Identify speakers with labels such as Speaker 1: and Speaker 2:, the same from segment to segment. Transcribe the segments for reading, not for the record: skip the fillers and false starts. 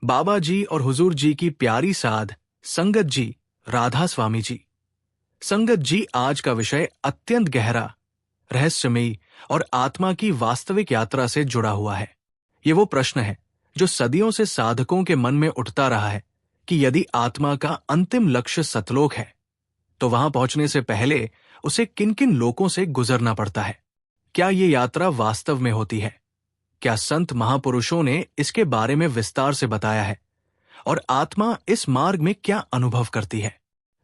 Speaker 1: बाबा जी और हुजूर जी की प्यारी साध संगत जी, राधा स्वामी जी। संगत जी, आज का विषय अत्यंत गहरा, रहस्यमयी और आत्मा की वास्तविक यात्रा से जुड़ा हुआ है। ये वो प्रश्न है जो सदियों से साधकों के मन में उठता रहा है कि यदि आत्मा का अंतिम लक्ष्य सतलोक है तो वहां पहुंचने से पहले उसे किन किन लोकों से गुजरना पड़ता है। क्या ये यात्रा वास्तव में होती है? क्या संत महापुरुषों ने इसके बारे में विस्तार से बताया है? और आत्मा इस मार्ग में क्या अनुभव करती है?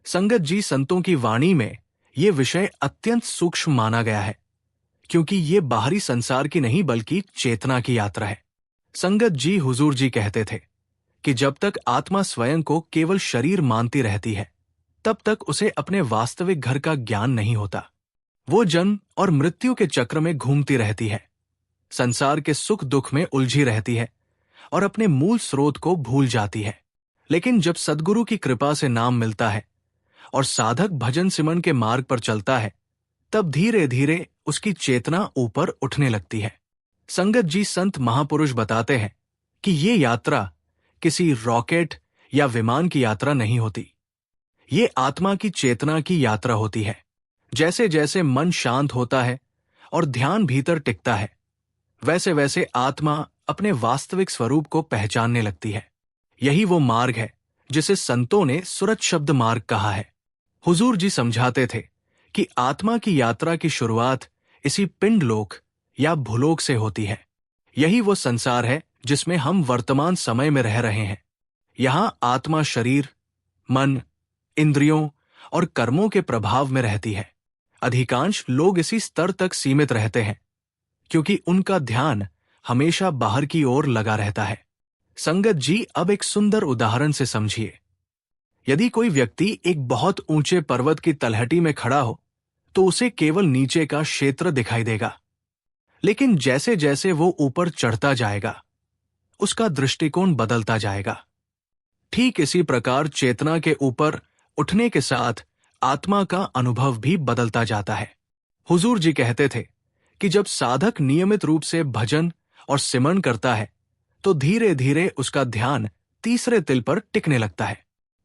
Speaker 1: संगत जी, संतों की वाणी में ये विषय अत्यंत सूक्ष्म माना गया है, क्योंकि ये बाहरी संसार की नहीं बल्कि चेतना की यात्रा है। संगत जी, हुजूर जी कहते थे कि जब तक आत्मा स्वयं को केवल शरीर मानती रहती है तब तक उसे अपने वास्तविक घर का ज्ञान नहीं होता। वो जन्म और मृत्यु के चक्र में घूमती रहती है, संसार के सुख दुख में उलझी रहती है और अपने मूल स्रोत को भूल जाती है। लेकिन जब सद्गुरु की कृपा से नाम मिलता है और साधक भजन सिमरन के मार्ग पर चलता है, तब धीरे धीरे उसकी चेतना ऊपर उठने लगती है। संगत जी, संत महापुरुष बताते हैं कि ये यात्रा किसी रॉकेट या विमान की यात्रा नहीं होती। ये आत्मा की चेतना की यात्रा होती है। जैसे जैसे मन शांत होता है और ध्यान भीतर टिकता है, वैसे वैसे आत्मा अपने वास्तविक स्वरूप को पहचानने लगती है। यही वो मार्ग है जिसे संतों ने सुरत शब्द मार्ग कहा है। हुजूर जी समझाते थे कि आत्मा की यात्रा की शुरुआत इसी पिंडलोक या भूलोक से होती है। यही वो संसार है जिसमें हम वर्तमान समय में रह रहे हैं। यहां आत्मा शरीर, मन, इंद्रियों और कर्मों के प्रभाव में रहती है। अधिकांश लोग इसी स्तर तक सीमित रहते हैं क्योंकि उनका ध्यान हमेशा बाहर की ओर लगा रहता है। संगत जी, अब एक सुंदर उदाहरण से समझिए। यदि कोई व्यक्ति एक बहुत ऊंचे पर्वत की तलहटी में खड़ा हो तो उसे केवल नीचे का क्षेत्र दिखाई देगा, लेकिन जैसे जैसे वो ऊपर चढ़ता जाएगा उसका दृष्टिकोण बदलता जाएगा। ठीक इसी प्रकार चेतना के ऊपर उठने के साथ आत्मा का अनुभव भी बदलता जाता है। हुजूर जी कहते थे कि जब साधक नियमित रूप से भजन और सिमरन करता है तो धीरे धीरे उसका ध्यान तीसरे तिल पर टिकने लगता है।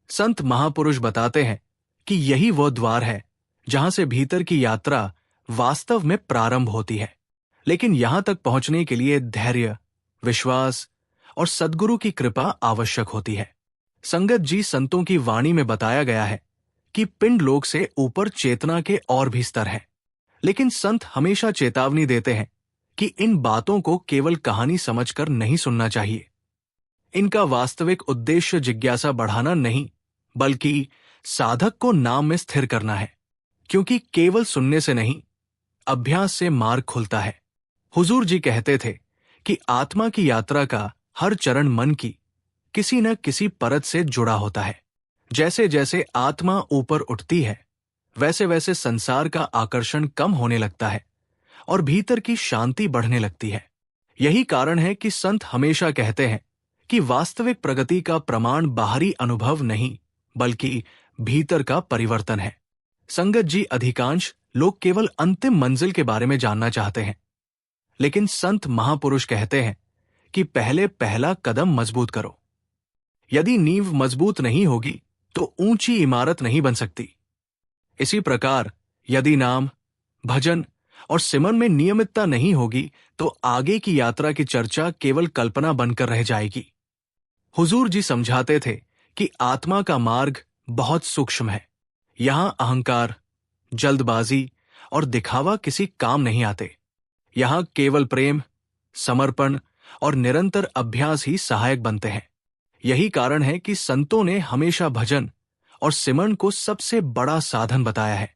Speaker 1: संत महापुरुष बताते हैं कि यही वो द्वार है जहां से भीतर की यात्रा वास्तव में प्रारंभ होती है। लेकिन यहां तक पहुंचने के लिए धैर्य, विश्वास और सद्गुरु की कृपा आवश्यक होती है। संगत जी, संतों की वाणी में बताया गया है कि पिंडलोक से ऊपर चेतना के और भी स्तर हैं, लेकिन संत हमेशा चेतावनी देते हैं कि इन बातों को केवल कहानी समझकर नहीं सुनना चाहिए। इनका वास्तविक उद्देश्य जिज्ञासा बढ़ाना नहीं, बल्कि साधक को नाम में स्थिर करना है, क्योंकि केवल सुनने से नहीं, अभ्यास से मार्ग खुलता है। हुजूर जी कहते थे कि आत्मा की यात्रा का हर चरण मन की किसी न किसी परत से जुड़ा होता है। जैसे जैसे आत्मा ऊपर उठती है, वैसे वैसे संसार का आकर्षण कम होने लगता है और भीतर की शांति बढ़ने लगती है। यही कारण है कि संत हमेशा कहते हैं कि वास्तविक प्रगति का प्रमाण बाहरी अनुभव नहीं, बल्कि भीतर का परिवर्तन है। संगत जी, अधिकांश लोग केवल अंतिम मंजिल के बारे में जानना चाहते हैं, लेकिन संत महापुरुष कहते हैं कि पहले पहला कदम मजबूत करो। यदि नींव मजबूत नहीं होगी तो ऊंची इमारत नहीं बन सकती। इसी प्रकार यदि नाम, भजन और सिमरन में नियमितता नहीं होगी तो आगे की यात्रा की चर्चा केवल कल्पना बनकर रह जाएगी। हुजूर जी समझाते थे कि आत्मा का मार्ग बहुत सूक्ष्म है। यहां अहंकार, जल्दबाजी और दिखावा किसी काम नहीं आते। यहां केवल प्रेम, समर्पण और निरंतर अभ्यास ही सहायक बनते हैं। यही कारण है कि संतों ने हमेशा भजन और सिमरन को सबसे बड़ा साधन बताया है।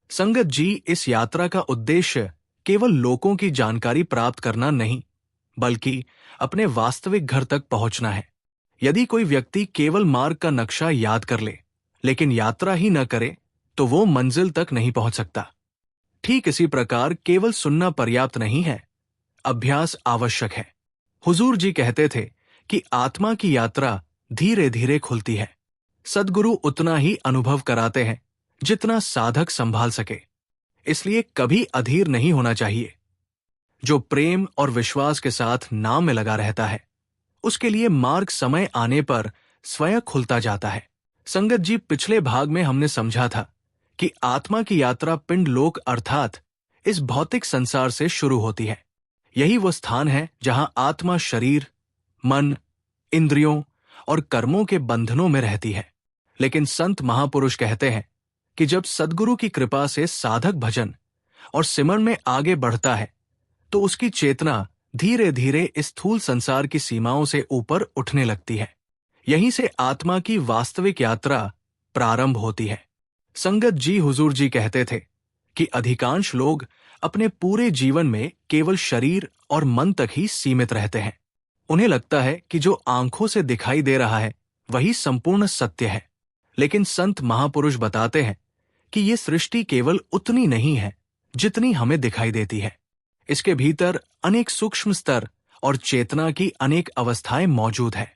Speaker 1: संगत जी, इस यात्रा का उद्देश्य केवल लोगों की जानकारी प्राप्त करना नहीं, बल्कि अपने वास्तविक घर तक पहुंचना है। यदि कोई व्यक्ति केवल मार्ग का नक्शा याद कर ले, लेकिन यात्रा ही न करे, तो वो मंजिल तक नहीं पहुंच सकता। ठीक इसी प्रकार केवल सुनना पर्याप्त नहीं है, अभ्यास आवश्यक है। हुजूर जी कहते थे कि आत्मा की यात्रा धीरे धीरे खुलती है। सद्गुरु उतना ही अनुभव कराते हैं जितना साधक संभाल सके, इसलिए कभी अधीर नहीं होना चाहिए। जो प्रेम और विश्वास के साथ नाम में लगा रहता है उसके लिए मार्ग समय आने पर स्वयं खुलता जाता है। संगत जी, पिछले भाग में हमने समझा था कि आत्मा की यात्रा पिंड लोक अर्थात इस भौतिक संसार से शुरू होती है। यही वो स्थान है जहां आत्मा शरीर, मन, इंद्रियों और कर्मों के बंधनों में रहती है। लेकिन संत महापुरुष कहते हैं कि जब सद्गुरु की कृपा से साधक भजन और सिमरन में आगे बढ़ता है तो उसकी चेतना धीरे धीरे इस स्थूल संसार की सीमाओं से ऊपर उठने लगती है। यहीं से आत्मा की वास्तविक यात्रा प्रारंभ होती है। संगत जी, हुजूर जी कहते थे कि अधिकांश लोग अपने पूरे जीवन में केवल शरीर और मन तक ही सीमित रहते हैं। उन्हें लगता है कि जो आंखों से दिखाई दे रहा है वही संपूर्ण सत्य है। लेकिन संत महापुरुष बताते हैं कि ये सृष्टि केवल उतनी नहीं है जितनी हमें दिखाई देती है। इसके भीतर अनेक सूक्ष्म स्तर और चेतना की अनेक अवस्थाएं मौजूद है।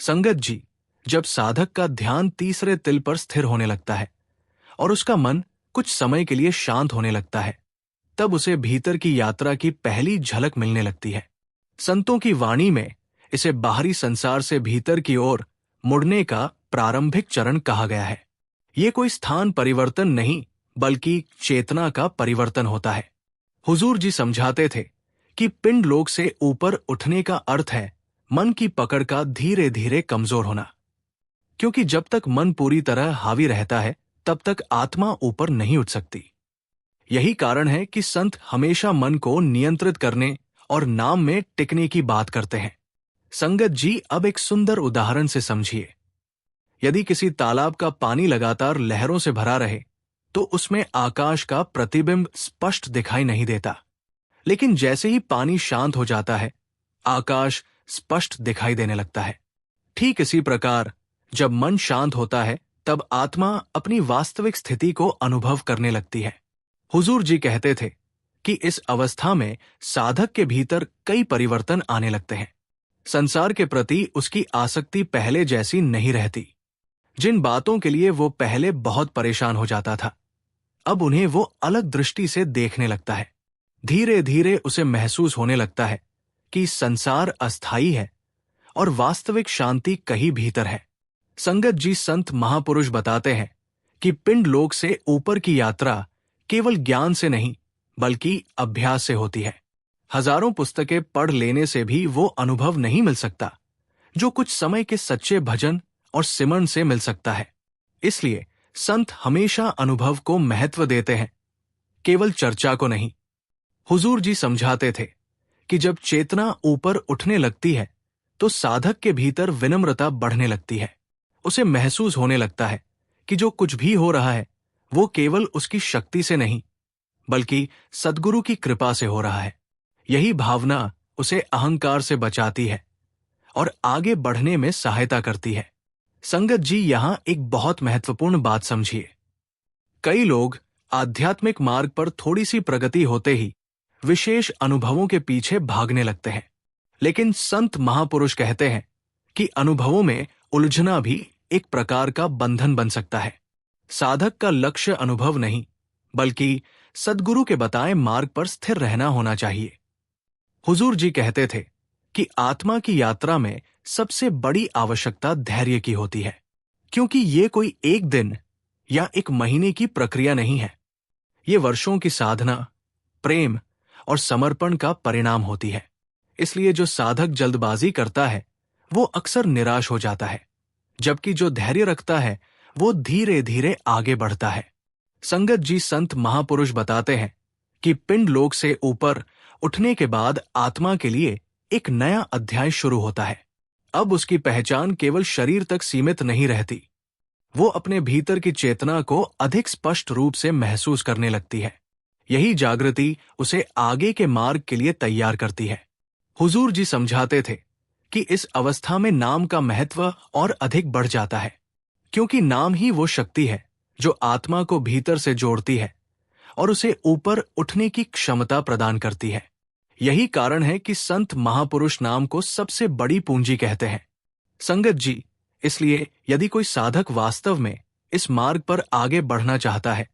Speaker 1: संगत जी, जब साधक का ध्यान तीसरे तिल पर स्थिर होने लगता है और उसका मन कुछ समय के लिए शांत होने लगता है, तब उसे भीतर की यात्रा की पहली झलक मिलने लगती है। संतों की वाणी में इसे बाहरी संसार से भीतर की ओर मुड़ने का प्रारंभिक चरण कहा गया है। ये कोई स्थान परिवर्तन नहीं बल्कि चेतना का परिवर्तन होता है। हुजूर जी समझाते थे कि पिंड लोक से ऊपर उठने का अर्थ है मन की पकड़ का धीरे धीरे कमजोर होना, क्योंकि जब तक मन पूरी तरह हावी रहता है तब तक आत्मा ऊपर नहीं उठ सकती। यही कारण है कि संत हमेशा मन को नियंत्रित करने और नाम में टिकने की बात करते हैं। संगत जी, अब एक सुंदर उदाहरण से समझिए। यदि किसी तालाब का पानी लगातार लहरों से भरा रहे तो उसमें आकाश का प्रतिबिंब स्पष्ट दिखाई नहीं देता, लेकिन जैसे ही पानी शांत हो जाता है आकाश स्पष्ट दिखाई देने लगता है। ठीक इसी प्रकार जब मन शांत होता है तब आत्मा अपनी वास्तविक स्थिति को अनुभव करने लगती है। हुजूर जी कहते थे कि इस अवस्था में साधक के भीतर कई परिवर्तन आने लगते हैं। संसार के प्रति उसकी आसक्ति पहले जैसी नहीं रहती। जिन बातों के लिए वो पहले बहुत परेशान हो जाता था, अब उन्हें वो अलग दृष्टि से देखने लगता है। धीरे धीरे उसे महसूस होने लगता है कि संसार अस्थायी है और वास्तविक शांति कहीं भीतर है। संगत जी, संत महापुरुष बताते हैं कि पिंड लोक से ऊपर की यात्रा केवल ज्ञान से नहीं बल्कि अभ्यास से होती है। हजारों पुस्तकें पढ़ लेने से भी वो अनुभव नहीं मिल सकता जो कुछ समय के सच्चे भजन और सिमरन से मिल सकता है। इसलिए संत हमेशा अनुभव को महत्व देते हैं, केवल चर्चा को नहीं। हुजूर जी समझाते थे कि जब चेतना ऊपर उठने लगती है तो साधक के भीतर विनम्रता बढ़ने लगती है। उसे महसूस होने लगता है कि जो कुछ भी हो रहा है वो केवल उसकी शक्ति से नहीं बल्कि सद्गुरु की कृपा से हो रहा है। यही भावना उसे अहंकार से बचाती है और आगे बढ़ने में सहायता करती है। संगत जी, यहां एक बहुत महत्वपूर्ण बात समझिए। कई लोग आध्यात्मिक मार्ग पर थोड़ी सी प्रगति होते ही विशेष अनुभवों के पीछे भागने लगते हैं, लेकिन संत महापुरुष कहते हैं कि अनुभवों में उलझना भी एक प्रकार का बंधन बन सकता है। साधक का लक्ष्य अनुभव नहीं बल्कि सद्गुरु के बताए मार्ग पर स्थिर रहना होना चाहिए। हुजूर जी कहते थे कि आत्मा की यात्रा में सबसे बड़ी आवश्यकता धैर्य की होती है, क्योंकि ये कोई एक दिन या एक महीने की प्रक्रिया नहीं है। ये वर्षों की साधना, प्रेम और समर्पण का परिणाम होती है। इसलिए जो साधक जल्दबाजी करता है वो अक्सर निराश हो जाता है, जबकि जो धैर्य रखता है वो धीरे धीरे आगे बढ़ता है। संगत जी, संत महापुरुष बताते हैं कि पिंड लोक से ऊपर उठने के बाद आत्मा के लिए एक नया अध्याय शुरू होता है। अब उसकी पहचान केवल शरीर तक सीमित नहीं रहती, वो अपने भीतर की चेतना को अधिक स्पष्ट रूप से महसूस करने लगती है। यही जागृति उसे आगे के मार्ग के लिए तैयार करती है। हुजूर जी समझाते थे कि इस अवस्था में नाम का महत्व और अधिक बढ़ जाता है, क्योंकि नाम ही वो शक्ति है जो आत्मा को भीतर से जोड़ती है और उसे ऊपर उठने की क्षमता प्रदान करती है। यही कारण है कि संत महापुरुष नाम को सबसे बड़ी पूंजी कहते हैं। संगत जी, इसलिए यदि कोई साधक वास्तव में इस मार्ग पर आगे बढ़ना चाहता है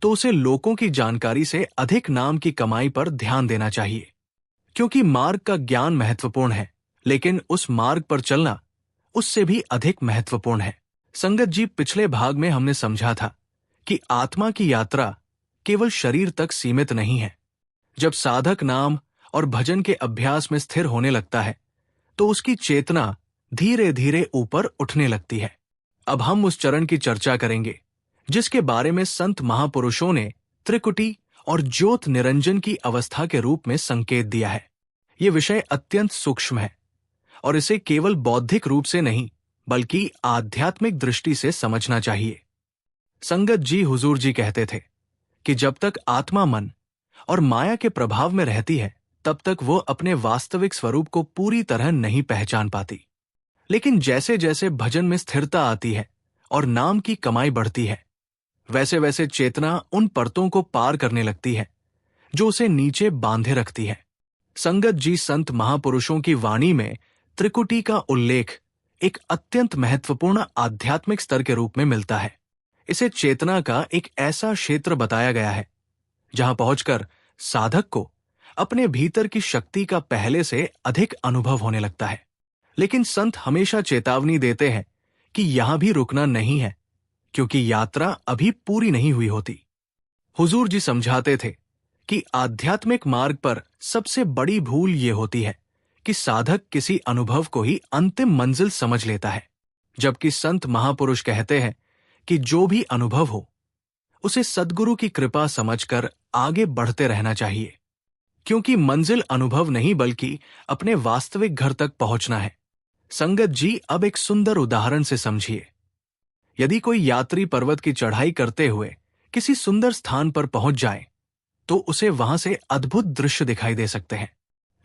Speaker 1: तो उसे लोगों की जानकारी से अधिक नाम की कमाई पर ध्यान देना चाहिए, क्योंकि मार्ग का ज्ञान महत्वपूर्ण है लेकिन उस मार्ग पर चलना उससे भी अधिक महत्वपूर्ण है। संगत जी, पिछले भाग में हमने समझा था कि आत्मा की यात्रा केवल शरीर तक सीमित नहीं है। जब साधक नाम और भजन के अभ्यास में स्थिर होने लगता है तो उसकी चेतना धीरे धीरे ऊपर उठने लगती है। अब हम उस चरण की चर्चा करेंगे जिसके बारे में संत महापुरुषों ने त्रिकुटी और ज्योत निरंजन की अवस्था के रूप में संकेत दिया है। यह विषय अत्यंत सूक्ष्म है और इसे केवल बौद्धिक रूप से नहीं बल्कि आध्यात्मिक दृष्टि से समझना चाहिए। संगत जी, हुजूर जी कहते थे कि जब तक आत्मा मन और माया के प्रभाव में रहती है तब तक वो अपने वास्तविक स्वरूप को पूरी तरह नहीं पहचान पाती। लेकिन जैसे जैसे भजन में स्थिरता आती है और नाम की कमाई बढ़ती है, वैसे वैसे चेतना उन परतों को पार करने लगती है जो उसे नीचे बांधे रखती है। संगत जी, संत महापुरुषों की वाणी में त्रिकुटी का उल्लेख एक अत्यंत महत्वपूर्ण आध्यात्मिक स्तर के रूप में मिलता है। इसे चेतना का एक ऐसा क्षेत्र बताया गया है जहां पहुंचकर साधक को अपने भीतर की शक्ति का पहले से अधिक अनुभव होने लगता है। लेकिन संत हमेशा चेतावनी देते हैं कि यहां भी रुकना नहीं है, क्योंकि यात्रा अभी पूरी नहीं हुई होती। हुजूर जी समझाते थे कि आध्यात्मिक मार्ग पर सबसे बड़ी भूल ये होती है कि साधक किसी अनुभव को ही अंतिम मंजिल समझ लेता है, जबकि संत महापुरुष कहते हैं कि जो भी अनुभव हो उसे सद्गुरु की कृपा समझकर आगे बढ़ते रहना चाहिए, क्योंकि मंजिल अनुभव नहीं बल्कि अपने वास्तविक घर तक पहुंचना है। संगत जी, अब एक सुंदर उदाहरण से समझिए। यदि कोई यात्री पर्वत की चढ़ाई करते हुए किसी सुंदर स्थान पर पहुंच जाए तो उसे वहां से अद्भुत दृश्य दिखाई दे सकते हैं।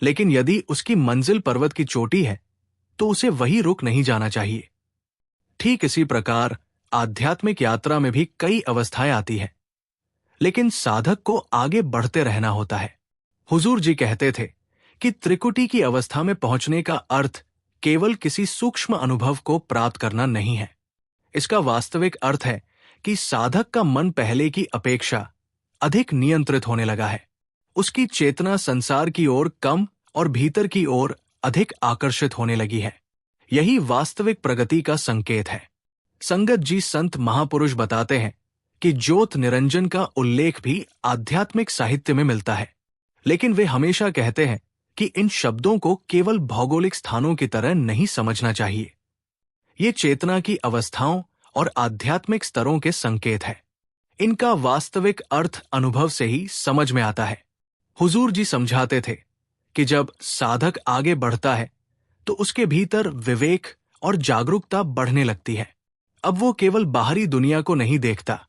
Speaker 1: लेकिन यदि उसकी मंजिल पर्वत की चोटी है तो उसे वहीं रुक नहीं जाना चाहिए। ठीक इसी प्रकार आध्यात्मिक यात्रा में भी कई अवस्थाएं आती हैं, लेकिन साधक को आगे बढ़ते रहना होता है। हुजूर जी कहते थे कि त्रिकुटी की अवस्था में पहुंचने का अर्थ केवल किसी सूक्ष्म अनुभव को प्राप्त करना नहीं है। इसका वास्तविक अर्थ है कि साधक का मन पहले की अपेक्षा अधिक नियंत्रित होने लगा है। उसकी चेतना संसार की ओर कम और भीतर की ओर अधिक आकर्षित होने लगी है। यही वास्तविक प्रगति का संकेत है। संगत जी, संत महापुरुष बताते हैं कि ज्योत निरंजन का उल्लेख भी आध्यात्मिक साहित्य में मिलता है, लेकिन वे हमेशा कहते हैं कि इन शब्दों को केवल भौगोलिक स्थानों की तरह नहीं समझना चाहिए। ये चेतना की अवस्थाओं और आध्यात्मिक स्तरों के संकेत है। इनका वास्तविक अर्थ अनुभव से ही समझ में आता है। हुजूर जी समझाते थे कि जब साधक आगे बढ़ता है तो उसके भीतर विवेक और जागरूकता बढ़ने लगती है। अब वो केवल बाहरी दुनिया को नहीं देखता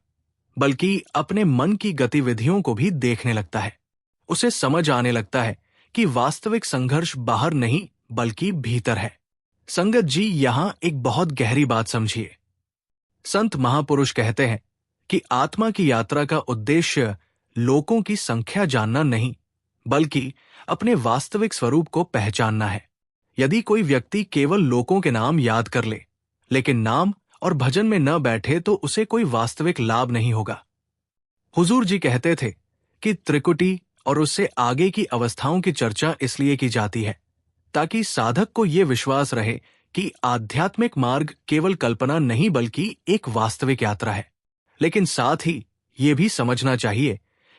Speaker 1: बल्कि अपने मन की गतिविधियों को भी देखने लगता है। उसे समझ आने लगता है कि वास्तविक संघर्ष बाहर नहीं बल्कि भीतर है। संगत जी, यहां एक बहुत गहरी बात समझिए। संत महापुरुष कहते हैं कि आत्मा की यात्रा का उद्देश्य लोकों की संख्या जानना नहीं बल्कि अपने वास्तविक स्वरूप को पहचानना है। यदि कोई व्यक्ति केवल लोकों के नाम याद कर ले लेकिन नाम और भजन में न बैठे तो उसे कोई वास्तविक लाभ नहीं होगा। हुजूर जी कहते थे कि त्रिकुटी और उससे आगे की अवस्थाओं की चर्चा इसलिए की जाती है ताकि साधक को यह विश्वास रहे कि आध्यात्मिक मार्ग केवल कल्पना नहीं बल्कि एक वास्तविक यात्रा है। लेकिन साथ ही ये भी समझना चाहिए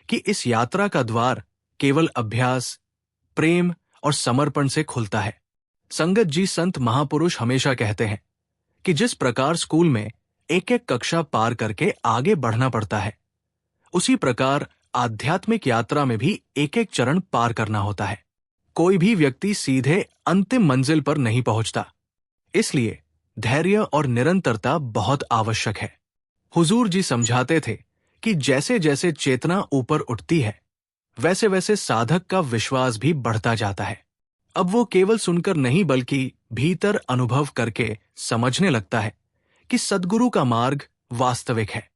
Speaker 1: कि इस यात्रा का द्वार केवल अभ्यास, प्रेम और समर्पण से खुलता है। संगत जी, संत महापुरुष हमेशा कहते हैं कि जिस प्रकार स्कूल में एक एक कक्षा पार करके आगे बढ़ना पड़ता है, उसी प्रकार आध्यात्मिक यात्रा में भी एक एक चरण पार करना होता है। कोई भी व्यक्ति सीधे अंतिम मंजिल पर नहीं पहुंचता, इसलिए धैर्य और निरंतरता बहुत आवश्यक है। हुजूर जी समझाते थे कि जैसे जैसे चेतना ऊपर उठती है वैसे वैसे साधक का विश्वास भी बढ़ता जाता है। अब वो केवल सुनकर नहीं बल्कि भीतर अनुभव करके समझने लगता है कि सद्गुरु का मार्ग वास्तविक है।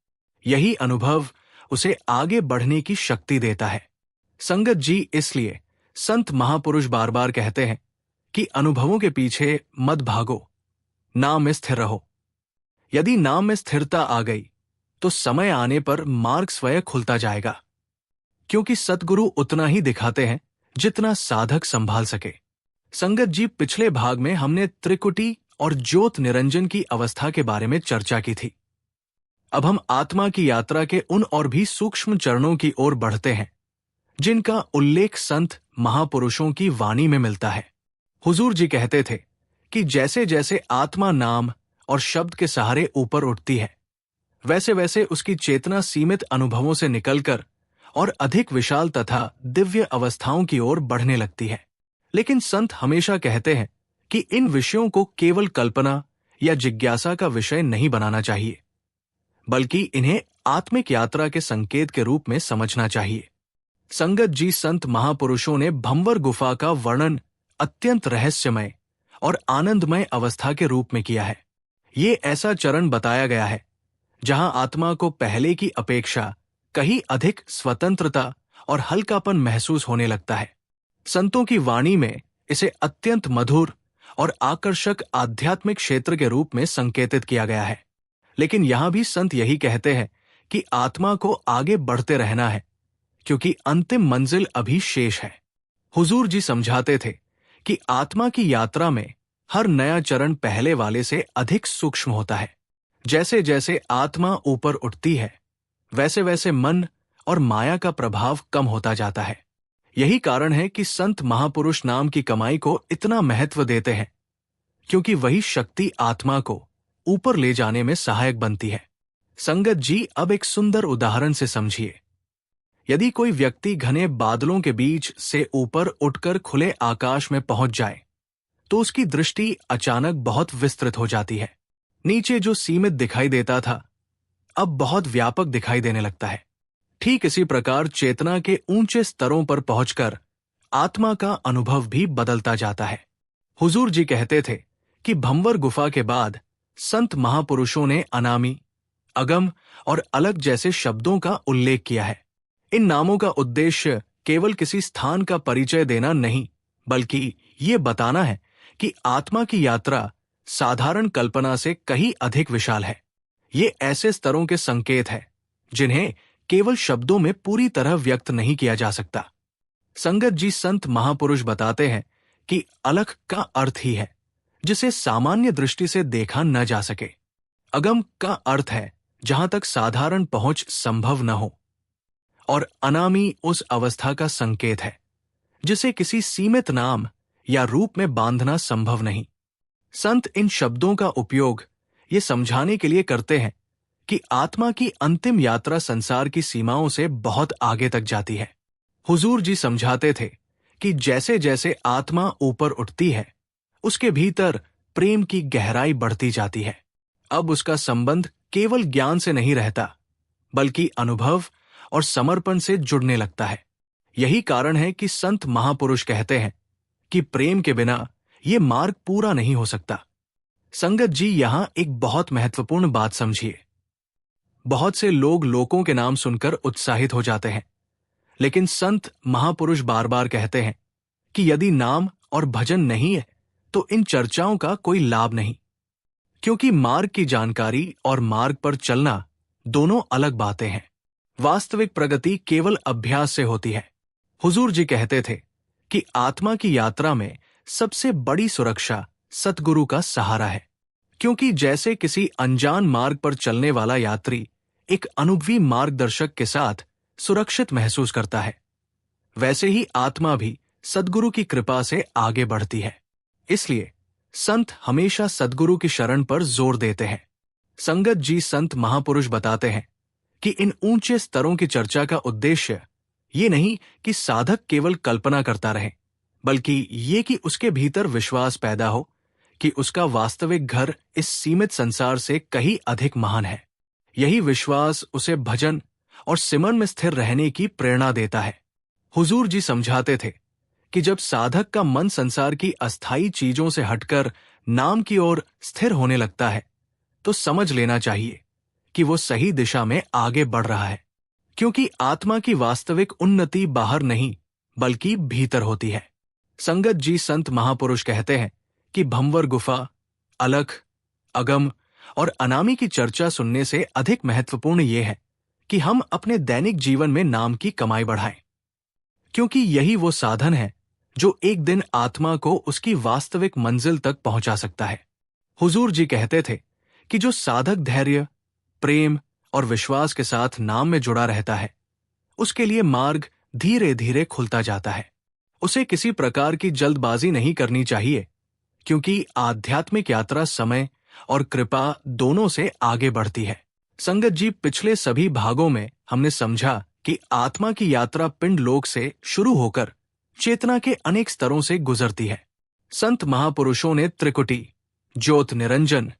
Speaker 1: यही अनुभव उसे आगे बढ़ने की शक्ति देता है। संगत जी, इसलिए संत महापुरुष बार बार कहते हैं कि अनुभवों के पीछे मत भागो, नाम में स्थिर रहो। यदि नाम में स्थिरता आ गई तो समय आने पर मार्ग स्वयं खुलता जाएगा, क्योंकि सद्गुरु उतना ही दिखाते हैं जितना साधक संभाल सके। संगत जी, पिछले भाग में हमने त्रिकुटी और ज्योत निरंजन की अवस्था के बारे में चर्चा की थी। अब हम आत्मा की यात्रा के उन और भी सूक्ष्म चरणों की ओर बढ़ते हैं जिनका उल्लेख संत महापुरुषों की वाणी में मिलता है। हुजूर जी कहते थे कि जैसे जैसे आत्मा नाम और शब्द के सहारे ऊपर उठती है, वैसे वैसे उसकी चेतना सीमित अनुभवों से निकलकर और अधिक विशाल तथा दिव्य अवस्थाओं की ओर बढ़ने लगती है। लेकिन संत हमेशा कहते हैं कि इन विषयों को केवल कल्पना या जिज्ञासा का विषय नहीं बनाना चाहिए, बल्कि इन्हें आत्मिक यात्रा के संकेत के रूप में समझना चाहिए। संगत जी, संत महापुरुषों ने भंवर गुफा का वर्णन अत्यंत रहस्यमय और आनंदमय अवस्था के रूप में किया है। ये ऐसा चरण बताया गया है जहां आत्मा को पहले की अपेक्षा कहीं अधिक स्वतंत्रता और हल्कापन महसूस होने लगता है। संतों की वाणी में इसे अत्यंत मधुर और आकर्षक आध्यात्मिक क्षेत्र के रूप में संकेतित किया गया है। लेकिन यहां भी संत यही कहते हैं कि आत्मा को आगे बढ़ते रहना है, क्योंकि अंतिम मंजिल अभी शेष है। हुजूर जी समझाते थे कि आत्मा की यात्रा में हर नया चरण पहले वाले से अधिक सूक्ष्म होता है। जैसे जैसे आत्मा ऊपर उठती है, वैसे वैसे मन और माया का प्रभाव कम होता जाता है। यही कारण है कि संत महापुरुष नाम की कमाई को इतना महत्व देते हैं, क्योंकि वही शक्ति आत्मा को ऊपर ले जाने में सहायक बनती है। संगत जी, अब एक सुंदर उदाहरण से समझिए। यदि कोई व्यक्ति घने बादलों के बीच से ऊपर उठकर खुले आकाश में पहुंच जाए, तो उसकी दृष्टि अचानक बहुत विस्तृत हो जाती है। नीचे जो सीमित दिखाई देता था, अब बहुत व्यापक दिखाई देने लगता है। ठीक इसी प्रकार चेतना के ऊंचे स्तरों पर पहुंचकर आत्मा का अनुभव भी बदलता जाता है। हुजूर जी कहते थे कि भंवर गुफा के बाद संत महापुरुषों ने अनामी, अगम और अलग जैसे शब्दों का उल्लेख किया है। इन नामों का उद्देश्य केवल किसी स्थान का परिचय देना नहीं, बल्कि ये बताना है कि आत्मा की यात्रा साधारण कल्पना से कहीं अधिक विशाल है। ये ऐसे स्तरों के संकेत है जिन्हें केवल शब्दों में पूरी तरह व्यक्त नहीं किया जा सकता। संगत जी, संत महापुरुष बताते हैं कि अलख का अर्थ ही है जिसे सामान्य दृष्टि से देखा न जा सके। अगम का अर्थ है जहां तक साधारण पहुंच संभव न हो, और अनामी उस अवस्था का संकेत है जिसे किसी सीमित नाम या रूप में बांधना संभव नहीं। संत इन शब्दों का उपयोग ये समझाने के लिए करते हैं कि आत्मा की अंतिम यात्रा संसार की सीमाओं से बहुत आगे तक जाती है। हुजूर जी समझाते थे कि जैसे जैसे आत्मा ऊपर उठती है, उसके भीतर प्रेम की गहराई बढ़ती जाती है। अब उसका संबंध केवल ज्ञान से नहीं रहता, बल्कि अनुभव और समर्पण से जुड़ने लगता है। यही कारण है कि संत महापुरुष कहते हैं कि प्रेम के बिना ये मार्ग पूरा नहीं हो सकता। संगत जी, यहां एक बहुत महत्वपूर्ण बात समझिए। बहुत से लोग लोकों के नाम सुनकर उत्साहित हो जाते हैं, लेकिन संत महापुरुष बार बार कहते हैं कि यदि नाम और भजन नहीं है तो इन चर्चाओं का कोई लाभ नहीं, क्योंकि मार्ग की जानकारी और मार्ग पर चलना दोनों अलग बातें हैं। वास्तविक प्रगति केवल अभ्यास से होती है। हुजूर जी कहते थे कि आत्मा की यात्रा में सबसे बड़ी सुरक्षा सतगुरु का सहारा है, क्योंकि जैसे किसी अनजान मार्ग पर चलने वाला यात्री एक अनुभवी मार्गदर्शक के साथ सुरक्षित महसूस करता है, वैसे ही आत्मा भी सद्गुरु की कृपा से आगे बढ़ती है। इसलिए संत हमेशा सद्गुरु की शरण पर जोर देते हैं। संगत जी, संत महापुरुष बताते हैं कि इन ऊंचे स्तरों की चर्चा का उद्देश्य ये नहीं कि साधक केवल कल्पना करता रहे, बल्कि ये कि उसके भीतर विश्वास पैदा हो कि उसका वास्तविक घर इस सीमित संसार से कहीं अधिक महान है। यही विश्वास उसे भजन और सिमरन में स्थिर रहने की प्रेरणा देता है। हुजूर जी समझाते थे कि जब साधक का मन संसार की अस्थायी चीजों से हटकर नाम की ओर स्थिर होने लगता है, तो समझ लेना चाहिए कि वो सही दिशा में आगे बढ़ रहा है, क्योंकि आत्मा की वास्तविक उन्नति बाहर नहीं बल्कि भीतर होती है। संगत जी, संत महापुरुष कहते हैं कि भंवर गुफा, अलख, अगम और अनामी की चर्चा सुनने से अधिक महत्वपूर्ण ये है कि हम अपने दैनिक जीवन में नाम की कमाई बढ़ाएं, क्योंकि यही वो साधन है जो एक दिन आत्मा को उसकी वास्तविक मंजिल तक पहुंचा सकता है। हुजूर जी कहते थे कि जो साधक धैर्य, प्रेम और विश्वास के साथ नाम में जुड़ा रहता है, उसके लिए मार्ग धीरे धीरे खुलता जाता है। उसे किसी प्रकार की जल्दबाजी नहीं करनी चाहिए, क्योंकि आध्यात्मिक यात्रा समय और कृपा दोनों से आगे बढ़ती है। संगत जी, पिछले सभी भागों में हमने समझा कि आत्मा की यात्रा पिंड लोक से शुरू होकर चेतना के अनेक स्तरों से गुजरती है। संत महापुरुषों ने त्रिकुटी, ज्योत निरंजन,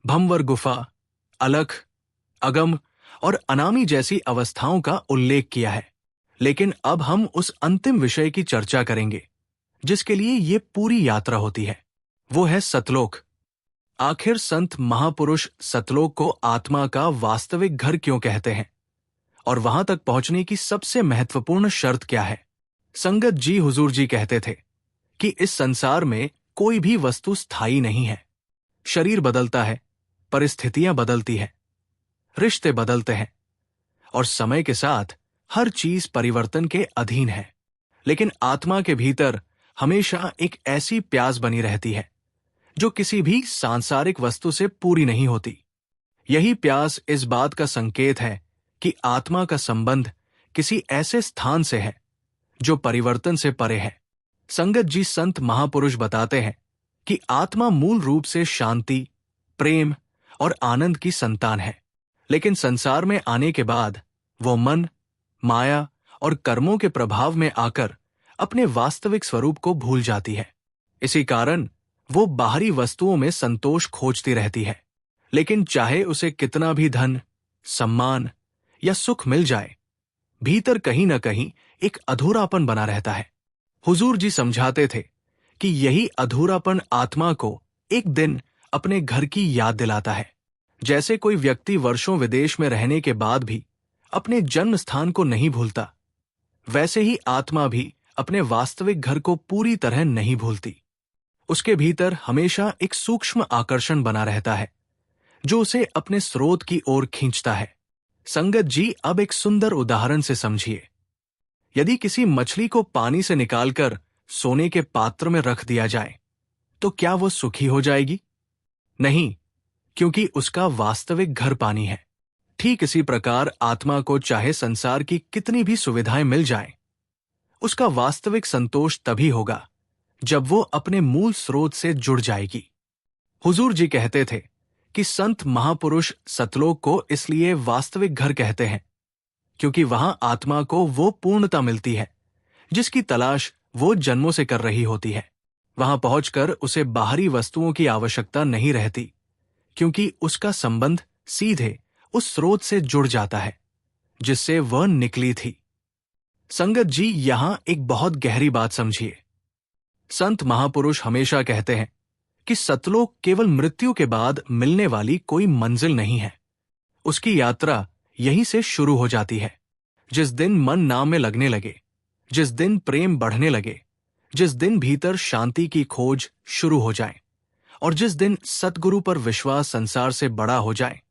Speaker 1: भंवर गुफा, अलख, अगम और अनामी जैसी अवस्थाओं का उल्लेख किया है। लेकिन अब हम उस अंतिम विषय की चर्चा करेंगे जिसके लिए ये पूरी यात्रा होती है। वो है सतलोक। आखिर संत महापुरुष सतलोक को आत्मा का वास्तविक घर क्यों कहते हैं, और वहां तक पहुंचने की सबसे महत्वपूर्ण शर्त क्या है? संगत जी, हुजूर जी कहते थे कि इस संसार में कोई भी वस्तु स्थायी नहीं है। शरीर बदलता है, परिस्थितियां बदलती है, रिश्ते बदलते हैं और समय के साथ हर चीज परिवर्तन के अधीन है। लेकिन आत्मा के भीतर हमेशा एक ऐसी प्यास बनी रहती है जो किसी भी सांसारिक वस्तु से पूरी नहीं होती। यही प्यास इस बात का संकेत है कि आत्मा का संबंध किसी ऐसे स्थान से है जो परिवर्तन से परे है। संगत जी, संत महापुरुष बताते हैं कि आत्मा मूल रूप से शांति, प्रेम और आनंद की संतान है। लेकिन संसार में आने के बाद वो मन, माया और कर्मों के प्रभाव में आकर अपने वास्तविक स्वरूप को भूल जाती है। इसी कारण वो बाहरी वस्तुओं में संतोष खोजती रहती है। लेकिन चाहे उसे कितना भी धन, सम्मान या सुख मिल जाए, भीतर कहीं न कहीं एक अधूरापन बना रहता है। हुजूर जी समझाते थे कि यही अधूरापन आत्मा को एक दिन अपने घर की याद दिलाता है। जैसे कोई व्यक्ति वर्षों विदेश में रहने के बाद भी अपने जन्म स्थान को नहीं भूलता, वैसे ही आत्मा भी अपने वास्तविक घर को पूरी तरह नहीं भूलती। उसके भीतर हमेशा एक सूक्ष्म आकर्षण बना रहता है जो उसे अपने स्रोत की ओर खींचता है। संगत जी, अब एक सुंदर उदाहरण से समझिए। यदि किसी मछली को पानी से निकालकर सोने के पात्र में रख दिया जाए तो क्या वो सुखी हो जाएगी? नहीं, क्योंकि उसका वास्तविक घर पानी है। ठीक इसी प्रकार आत्मा को चाहे संसार की कितनी भी सुविधाएं मिल जाएं, उसका वास्तविक संतोष तभी होगा जब वो अपने मूल स्रोत से जुड़ जाएगी। हुजूर जी कहते थे कि संत महापुरुष सतलोक को इसलिए वास्तविक घर कहते हैं क्योंकि वहां आत्मा को वो पूर्णता मिलती है जिसकी तलाश वो जन्मों से कर रही होती है। वहां पहुंचकर उसे बाहरी वस्तुओं की आवश्यकता नहीं रहती, क्योंकि उसका संबंध सीधे उस स्रोत से जुड़ जाता है जिससे वह निकली थी। संगत जी, यहां एक बहुत गहरी बात समझिए। संत महापुरुष हमेशा कहते हैं कि सतलोक केवल मृत्यु के बाद मिलने वाली कोई मंजिल नहीं है। उसकी यात्रा यहीं से शुरू हो जाती है। जिस दिन मन नाम में लगने लगे, जिस दिन प्रेम बढ़ने लगे, जिस दिन भीतर शांति की खोज शुरू हो जाए और जिस दिन सतगुरु पर विश्वास संसार से बड़ा हो जाए,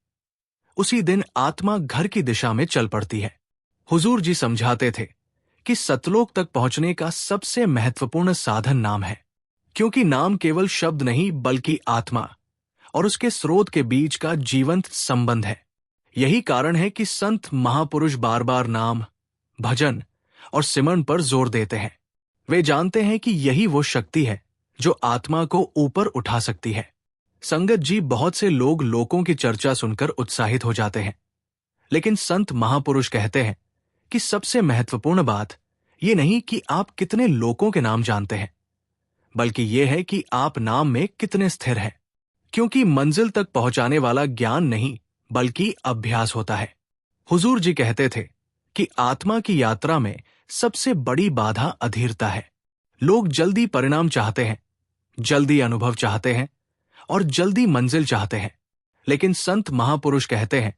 Speaker 1: उसी दिन आत्मा घर की दिशा में चल पड़ती है। हुजूर जी समझाते थे कि सतलोक तक पहुंचने का सबसे महत्वपूर्ण साधन नाम है, क्योंकि नाम केवल शब्द नहीं बल्कि आत्मा और उसके स्रोत के बीच का जीवंत संबंध है। यही कारण है कि संत महापुरुष बार बार नाम, भजन और सिमरन पर जोर देते हैं। वे जानते हैं कि यही वो शक्ति है जो आत्मा को ऊपर उठा सकती है। संगत जी, बहुत से लोग लोकों की चर्चा सुनकर उत्साहित हो जाते हैं, लेकिन संत महापुरुष कहते हैं कि सबसे महत्वपूर्ण बात ये नहीं कि आप कितने लोकों के नाम जानते हैं, बल्कि ये है कि आप नाम में कितने स्थिर हैं। क्योंकि मंजिल तक पहुंचाने वाला ज्ञान नहीं बल्कि अभ्यास होता है। हुजूर जी कहते थे कि आत्मा की यात्रा में सबसे बड़ी बाधा अधीरता है। लोग जल्दी परिणाम चाहते हैं, जल्दी अनुभव चाहते हैं और जल्दी मंजिल चाहते हैं। लेकिन संत महापुरुष कहते हैं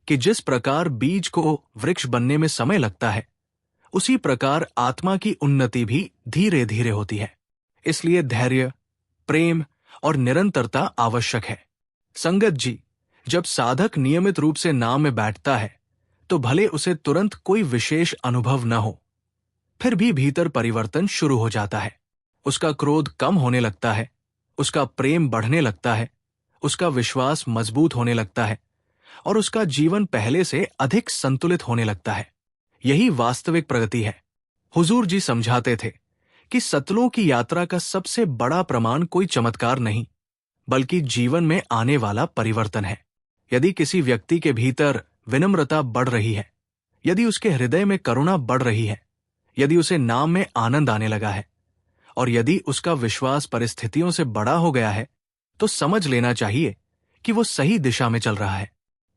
Speaker 1: कि जिस प्रकार बीज को वृक्ष बनने में समय लगता है, उसी प्रकार आत्मा की उन्नति भी धीरे धीरे होती है। इसलिए धैर्य, प्रेम और निरंतरता आवश्यक है। संगत जी, जब साधक नियमित रूप से नाम में बैठता है तो भले उसे तुरंत कोई विशेष अनुभव न हो, फिर भी भीतर परिवर्तन शुरू हो जाता है। उसका क्रोध कम होने लगता है, उसका प्रेम बढ़ने लगता है, उसका विश्वास मजबूत होने लगता है और उसका जीवन पहले से अधिक संतुलित होने लगता है। यही वास्तविक प्रगति है। हुजूर जी समझाते थे कि सतलों की यात्रा का सबसे बड़ा प्रमाण कोई चमत्कार नहीं, बल्कि जीवन में आने वाला परिवर्तन है। यदि किसी व्यक्ति के भीतर विनम्रता बढ़ रही है, यदि उसके हृदय में करुणा बढ़ रही है, यदि उसे नाम में आनंद आने लगा है और यदि उसका विश्वास परिस्थितियों से बड़ा हो गया है, तो समझ लेना चाहिए कि वो सही दिशा में चल रहा है।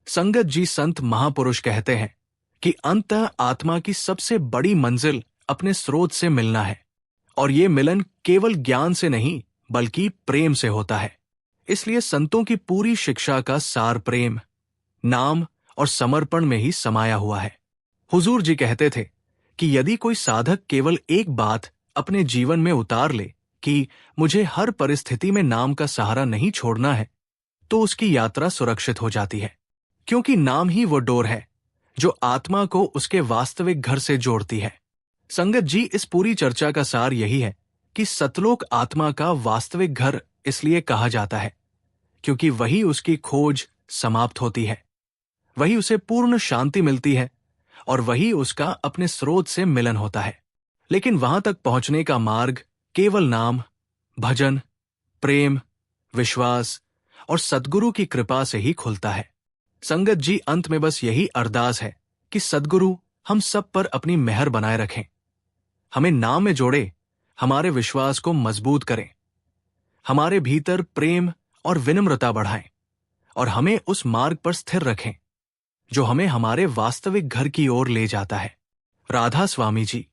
Speaker 1: संगत जी संत महापुरुष कहते हैं कि अंततः आत्मा की सबसे बड़ी मंजिल अपने स्रोत से मिलना है और ये मिलन केवल ज्ञान से नहीं बल्कि प्रेम से होता है। इसलिए संतों की पूरी शिक्षा का सार प्रेम, नाम और समर्पण में ही समाया हुआ है। हुजूर जी कहते थे कि यदि कोई साधक केवल एक बात अपने जीवन में उतार ले कि मुझे हर परिस्थिति में नाम का सहारा नहीं छोड़ना है, तो उसकी यात्रा सुरक्षित हो जाती है, क्योंकि नाम ही वो डोर है जो आत्मा को उसके वास्तविक घर से जोड़ती है। संगत जी, इस पूरी चर्चा का सार यही है कि सतलोक आत्मा का वास्तविक घर इसलिए कहा जाता है क्योंकि वही उसकी खोज समाप्त होती है, वही उसे पूर्ण शांति मिलती है और वही उसका अपने स्रोत से मिलन होता है। लेकिन वहां तक पहुंचने का मार्ग केवल नाम, भजन, प्रेम, विश्वास और सद्गुरु की कृपा से ही खुलता है। संगत जी, अंत में बस यही अरदास है कि सद्गुरु हम सब पर अपनी मेहर बनाए रखें, हमें नाम में जोड़े, हमारे विश्वास को मजबूत करें, हमारे भीतर प्रेम और विनम्रता बढ़ाएं और हमें उस मार्ग पर स्थिर रखें जो हमें हमारे वास्तविक घर की ओर ले जाता है। राधा स्वामी जी।